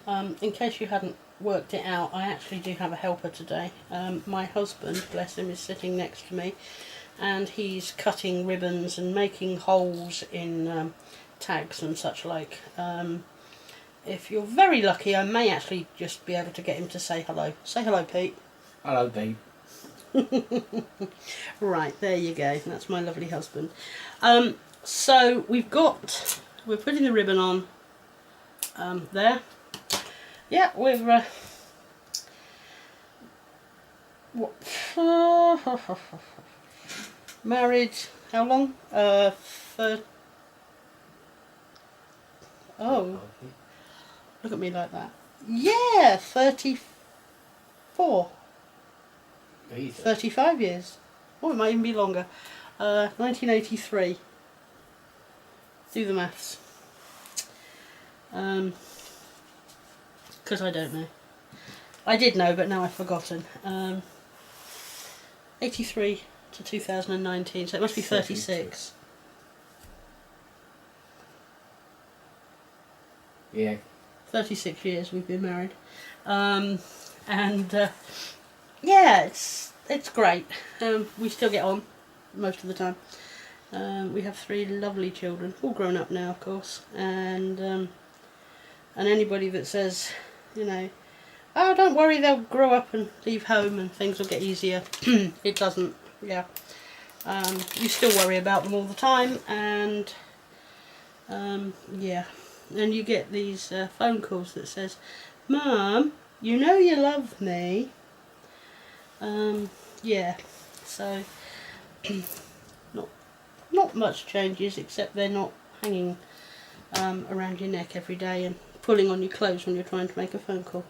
In case you hadn't worked it out, I actually do have a helper today. My husband, bless him, is sitting next to me, and he's cutting ribbons and making holes in tags and such like. If you're very lucky, I may actually just be able to get him to say hello. Say hello, Pete. Hello, Pete. Right, there you go. That's my lovely husband. So we're putting the ribbon on there. Yeah, we're married. How long? Oh, look at me like that. Yeah, 34. 35 years. Oh, it might even be longer. 1983. Do the maths. Because I don't know. I did know, but now I've forgotten. 83 to 2019, so it must be 36. Yeah. 36 years we've been married. Yeah, it's great. We still get on most of the time. We have 3 lovely children, all grown up now, of course, and anybody that says, you know, oh, don't worry, they'll grow up and leave home and things will get easier. It doesn't. Yeah. You still worry about them all the time, and yeah. And you get these phone calls that says, Mum, you know you love me. Yeah. So not much changes, except they're not hanging around your neck every day and pulling on your clothes when you're trying to make a phone call.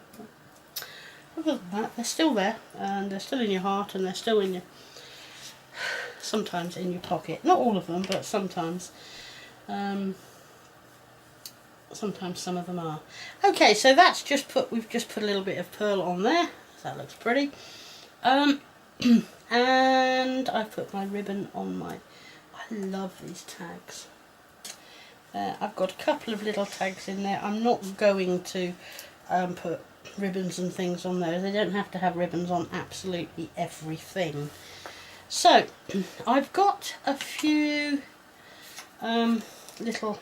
Other than that, they're still there, and they're still in your heart, and they're still in your, sometimes in your pocket. Not all of them, but sometimes. Sometimes some of them are. Okay, so that's we've just put a little bit of pearl on there. So that looks pretty. And I've put my ribbon on I love these tags. I've got a couple of little tags in there. I'm not going to put ribbons and things on there. They don't have to have ribbons on absolutely everything. So I've got a few little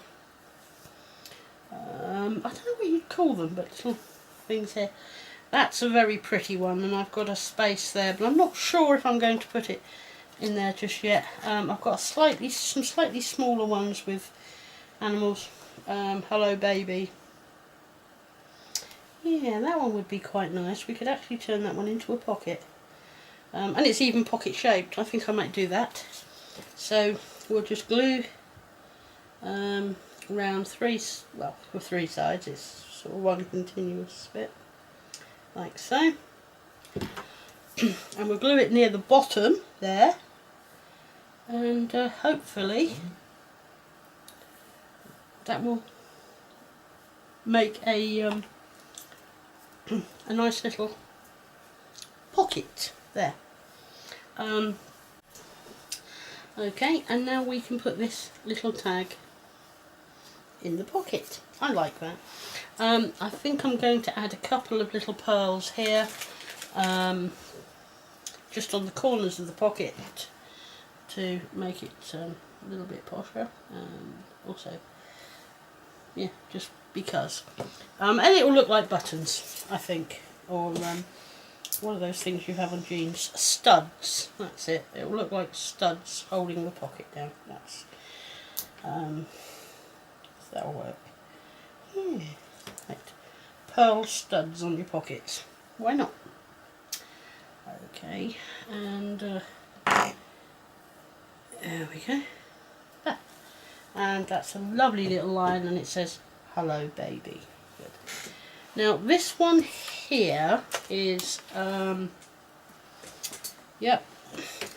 I don't know what you'd call them, but little things here. That's a very pretty one, and I've got a space there, but I'm not sure if I'm going to put it in there just yet. I've got some slightly smaller ones with animals. Hello baby. Yeah, that one would be quite nice. We could actually turn that one into a pocket. And it's even pocket shaped. I think I might do that. So we'll just glue around for 3 sides. It's sort of one continuous bit, like so. And we'll glue it near the bottom there. And hopefully that will make a nice little pocket there. Okay, and now we can put this little tag in the pocket. I like that. I think I'm going to add a couple of little pearls here, just on the corners of the pocket to make it a little bit posher. Also, yeah, just because. And it will look like buttons, I think, or one of those things you have on jeans. Studs, that's it. It will look like studs holding the pocket down. That's that'll work. Yeah. Right. Pearl studs on your pockets. Why not? Okay, and there we go. Ah. And that's a lovely little line, and it says, hello baby. Good. Now this one here is, yep,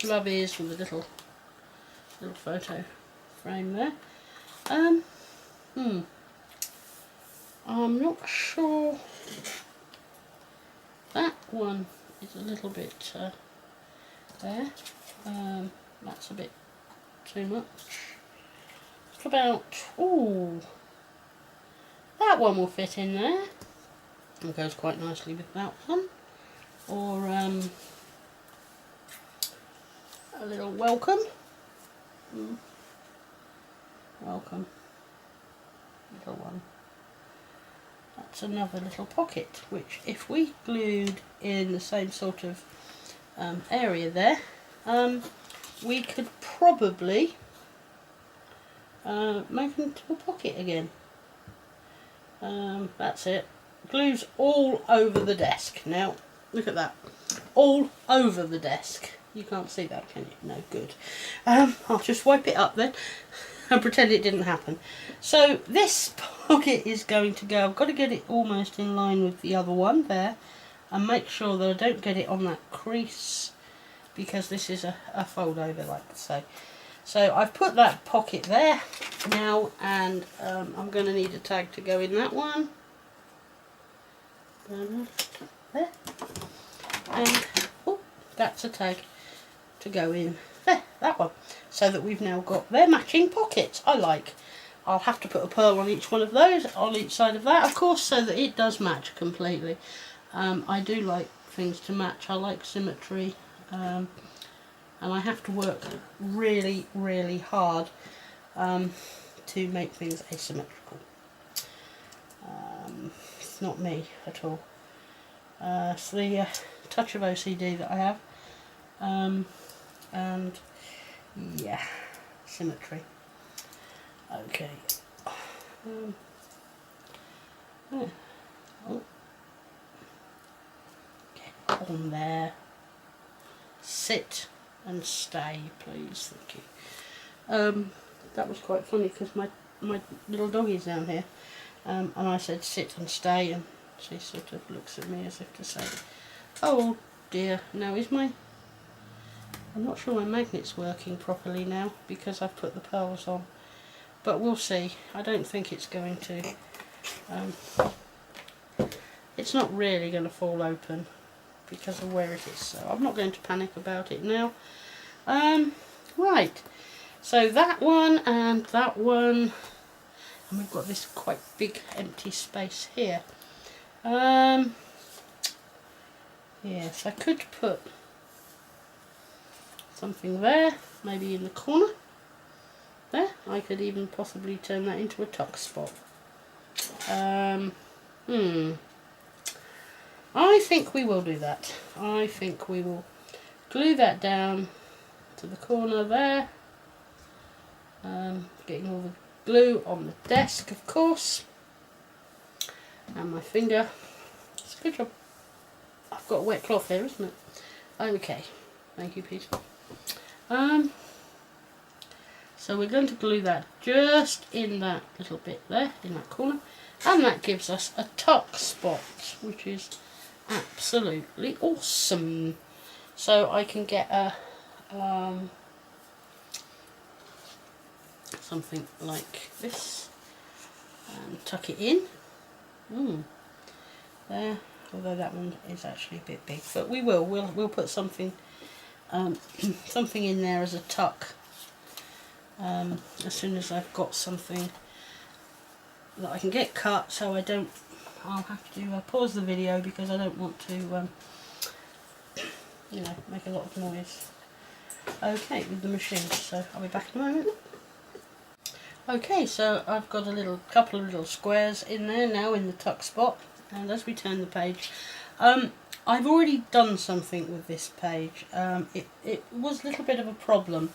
love is with a little photo frame there. I'm not sure. That one is a little bit there. That's a bit too much. What about, ooh, that one will fit in there. It goes quite nicely with that one. Or a little welcome. Welcome. Little one. That's another little pocket, which if we glued in the same sort of area there, we could probably make it into a pocket again. That's it. Glue's all over the desk. Now, look at that. All over the desk. You can't see that, can you? No, good. I'll just wipe it up then and pretend it didn't happen. So this pocket is going to go, I've got to get it almost in line with the other one there and make sure that I don't get it on that crease, because this is a fold over like so. So I've put that pocket there now, and I'm going to need a tag to go in that one. There. And oh, that's a tag to go in there, that one. So that we've now got their matching pockets. I'll have to put a pearl on each one of those, on each side of that, of course, so that it does match completely. I do like things to match. I like symmetry. And I have to work really, really hard to make things asymmetrical. It's not me at all. It's the touch of OCD that I have. And yeah, symmetry. Okay. Oh. Get on there. Sit and stay, please. Thank you. That was quite funny because my little doggy's down here, and I said sit and stay, and she sort of looks at me as if to say, "Oh dear, now is my..." I'm not sure my magnet's working properly now because I've put the pearls on, but we'll see. I don't think it's going to. It's not really going to fall open because of where it is, so I'm not going to panic about it now. Right, so that one and that one, and we've got this quite big empty space here. Yes, I could put something there, maybe in the corner there. I could even possibly turn that into a tuck spot. I think we will do that. I think we will glue that down to the corner there. Getting all the glue on the desk, of course. And my finger. It's a good job. I've got a wet cloth here, isn't it? Okay. Thank you, Peter. So we're going to glue that just in that little bit there, in that corner. And that gives us a tuck spot, which is absolutely awesome. So I can get a something like this and tuck it in. There, although that one is actually a bit big, but we'll put something something in there as a tuck as soon as I've got something that I can get cut, so I'll have to pause the video because I don't want to you know, make a lot of noise. Okay, with the machine, so I'll be back in a moment. Okay, so I've got a couple of little squares in there now in the tuck spot, and as we turn the page, I've already done something with this page. It was a little bit of a problem.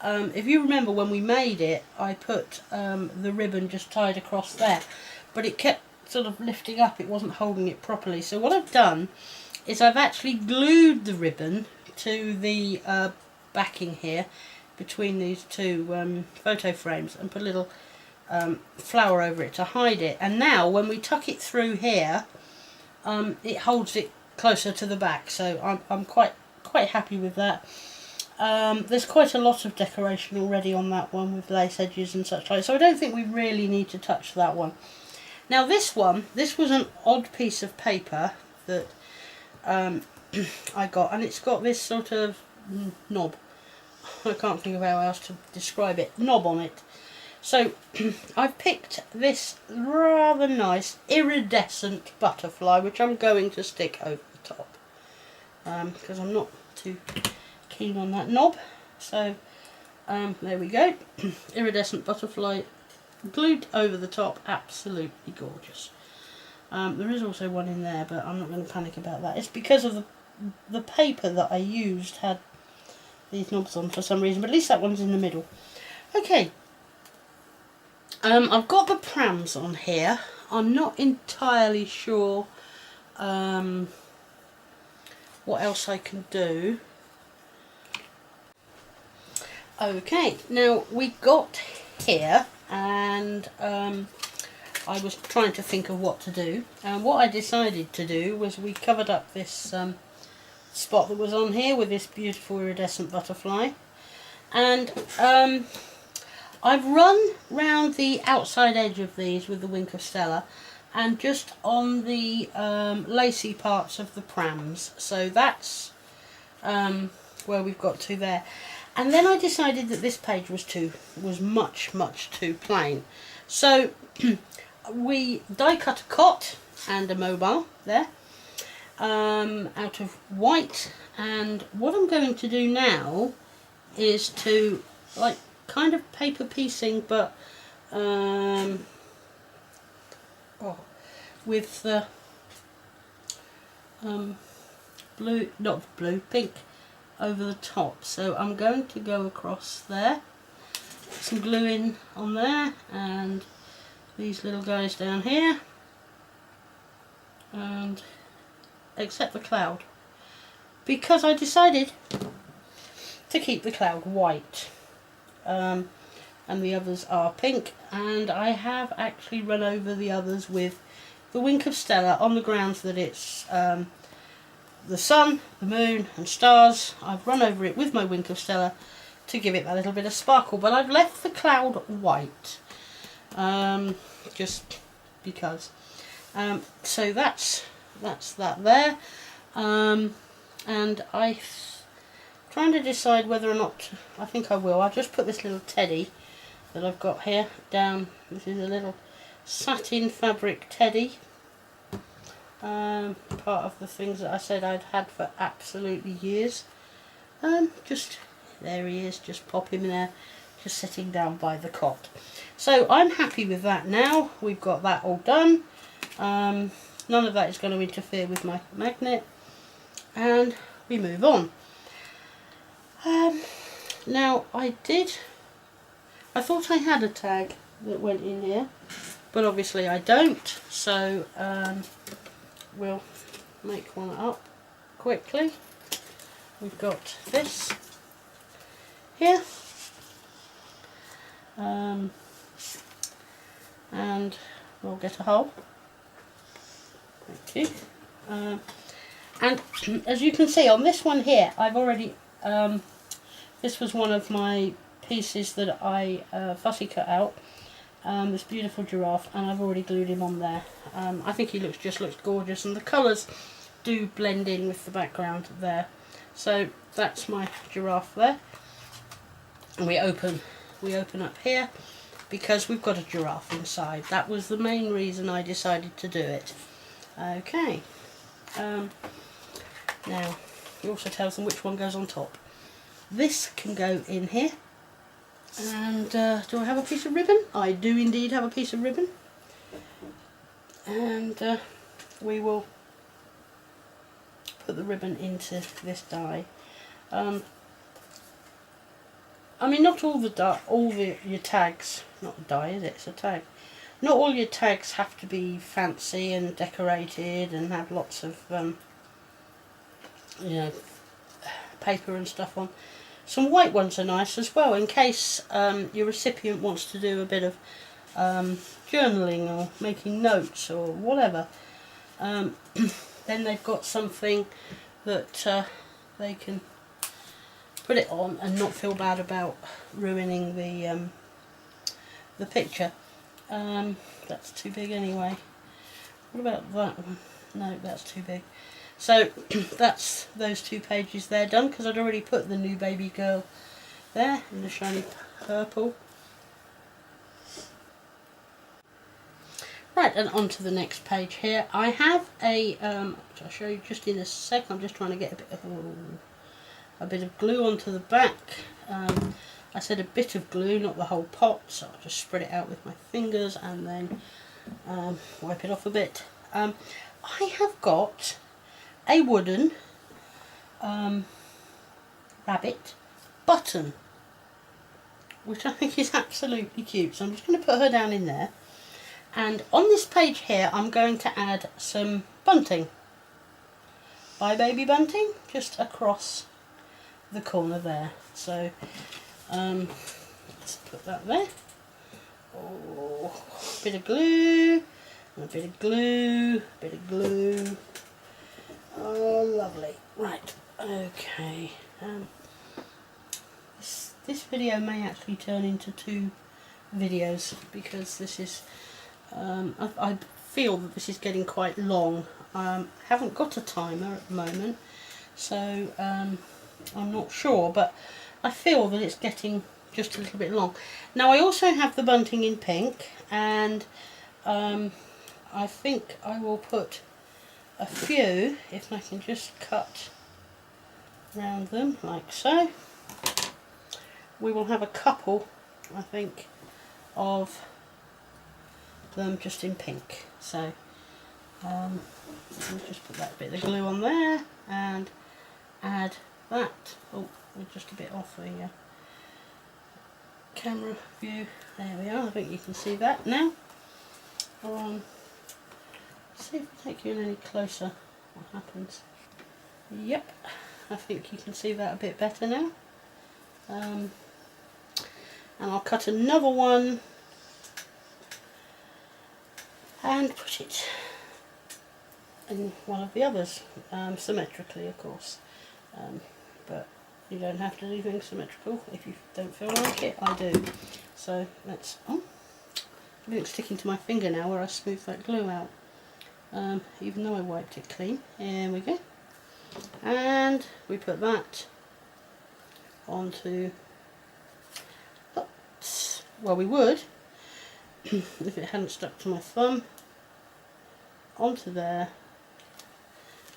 If you remember when we made it, I put the ribbon just tied across there, but it kept sort of lifting up, it wasn't holding it properly. So what I've done is I've actually glued the ribbon to the backing here between these two photo frames and put a little flower over it to hide it. And now when we tuck it through here, it holds it closer to the back, so I'm quite happy with that. There's quite a lot of decoration already on that one with lace edges and such like, so I don't think we really need to touch that one. Now this was an odd piece of paper that I got, and it's got this sort of knob. I can't think of how else to describe it. Knob on it. So I've picked this rather nice iridescent butterfly, which I'm going to stick over the top, because I'm not too keen on that knob. So there we go. Iridescent butterfly glued over the top, absolutely gorgeous. There is also one in there, but I'm not going to panic about that. It's because of the paper that I used had these knobs on for some reason, but at least that one's in the middle. Okay, I've got the prams on here. I'm not entirely sure what else I can do. Okay, now we got here, and I was trying to think of what to do, and what I decided to do was we covered up this spot that was on here with this beautiful iridescent butterfly, and I've run round the outside edge of these with the wink of Stella, and just on the lacy parts of the prams. So that's where we've got to there. And then I decided that this page was much too plain. So we die cut a cot and a mobile there out of white, and what I'm going to do now is to like kind of paper piecing, but with the pink over the top. So I'm going to go across there, put some glue in on there, and these little guys down here, and except the cloud, because I decided to keep the cloud white, and the others are pink, and I have actually run over the others with the wink of Stella on the grounds that it's the sun, the moon and stars. I've run over it with my wink of Stella to give it that little bit of sparkle, but I've left the cloud white just because. So that's that there, and I'm trying to decide whether or not I think I will. I'll just put this little teddy that I've got here down. This is a little satin fabric teddy. Part of the things that I said I'd had for absolutely years. Just there he is, just pop him in there, just sitting down by the cot. So I'm happy with that now. We've got that all done. None of that is going to interfere with my magnet, and we move on. Now I thought I had a tag that went in here, but obviously I don't, so we'll make one up quickly. We've got this here, and we'll get a hole. Thank you. And as you can see on this one here, I've already this was one of my pieces that I fussy cut out, this beautiful giraffe, and I've already glued him on there. I think he just looks gorgeous, and the colours do blend in with the background there. So that's my giraffe there, and we open up here because we've got a giraffe inside. That was the main reason I decided to do it. Okay, now it also tells them which one goes on top. This can go in here, and do I have a piece of ribbon? I do indeed have a piece of ribbon, and we will put the ribbon into this die. I mean, not all your tags, not a die, is it? It's a tag. Not all your tags have to be fancy and decorated and have lots of you know, paper and stuff on. Some white ones are nice as well, in case your recipient wants to do a bit of journaling or making notes or whatever. Then they've got something that they can put it on and not feel bad about ruining the picture. That's too big anyway. What about that one? No, that's too big. So that's those two pages there done, because I'd already put the new baby girl there in the shiny purple. Right, and on to the next page here. I have a, which I'll show you just in a sec. I'm just trying to get a bit of glue onto the back. I said a bit of glue, not the whole pot, so I'll just spread it out with my fingers and then wipe it off a bit. I have got a wooden rabbit button, which I think is absolutely cute. So I'm just going to put her down in there. And on this page here, I'm going to add some bunting. By baby bunting, just across the corner there. So let's put that there. Oh, a bit of glue, and a bit of glue, a bit of glue. Oh, lovely. Right, okay. This video may actually turn into 2 videos because this is, I feel that this is getting quite long. Haven't got a timer at the moment, so I'm not sure, but I feel that it's getting just a little bit long. Now I also have the bunting in pink, and I think I will put a few, if I can just cut round them like so. We will have a couple, I think, of them just in pink. So I'll just put that bit of glue on there and add that. Oh, we're just a bit off the camera view. There we are. I think you can see that now. See if I take you in any closer, what happens. Yep, I think you can see that a bit better now. And I'll cut another one and put it in one of the others, symmetrically of course, but you don't have to do things symmetrical if you don't feel like it. I do. So let's, oh, everything's sticking to my finger now where I smoothed that glue out, even though I wiped it clean. Here we go, and we put that onto, well, we would if it hadn't stuck to my thumb, onto there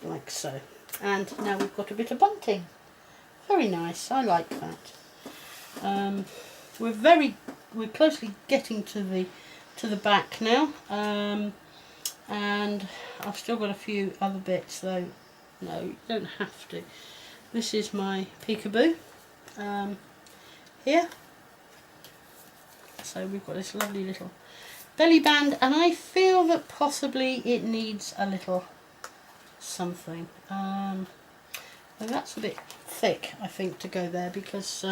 like so. And now we've got a bit of bunting. Very nice, I like that. We're closely getting to the back now, and I've still got a few other bits though. No, you don't have to. This is my peekaboo here. So we've got this lovely little belly band, and I feel that possibly it needs a little something. And that's a bit thick, I think, to go there, because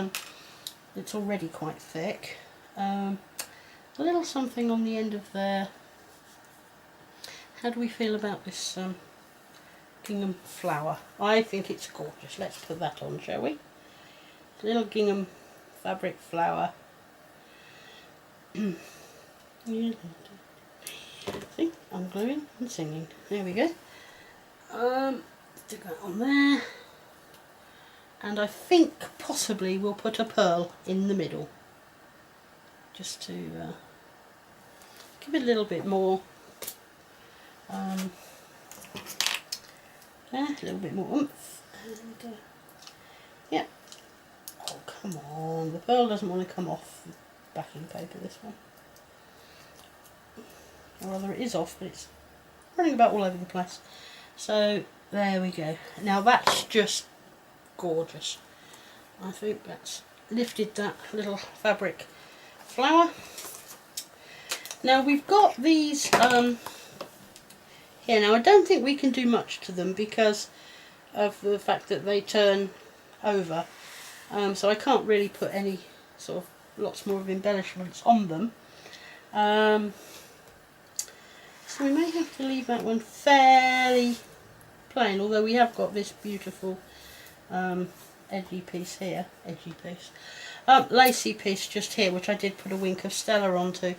it's already quite thick. A little something on the end of there. How do we feel about this gingham flower? I think it's gorgeous. Let's put that on, shall we? Little gingham fabric flower. See, I'm gluing and singing. There we go. Stick that on there, and I think possibly we'll put a pearl in the middle, just to give it a little bit more, a little bit more oomph. And yeah. Oh, come on! The pearl doesn't want to come off the backing paper. This one, or rather, it is off, but it's running about all over the place. So there we go. Now that's just gorgeous. I think that's lifted that little fabric flower. Now we've got these here. Now I don't think we can do much to them because of the fact that they turn over. So I can't really put any sort of lots more of embellishments on them. So we may have to leave that one fairly plain, although we have got this beautiful edgy piece here, lacy piece just here, which I did put a wink of Stella onto.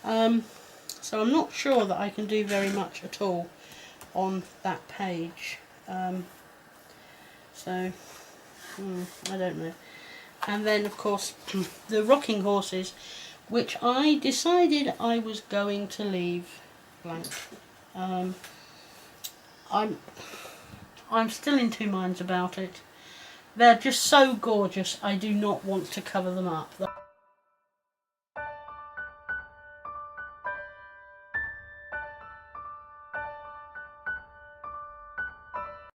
So I'm not sure that I can do very much at all on that page. So I don't know. And then of course the rocking horses, which I decided I was going to leave blank. I'm still in two minds about it. They're just so gorgeous. I do not want to cover them up.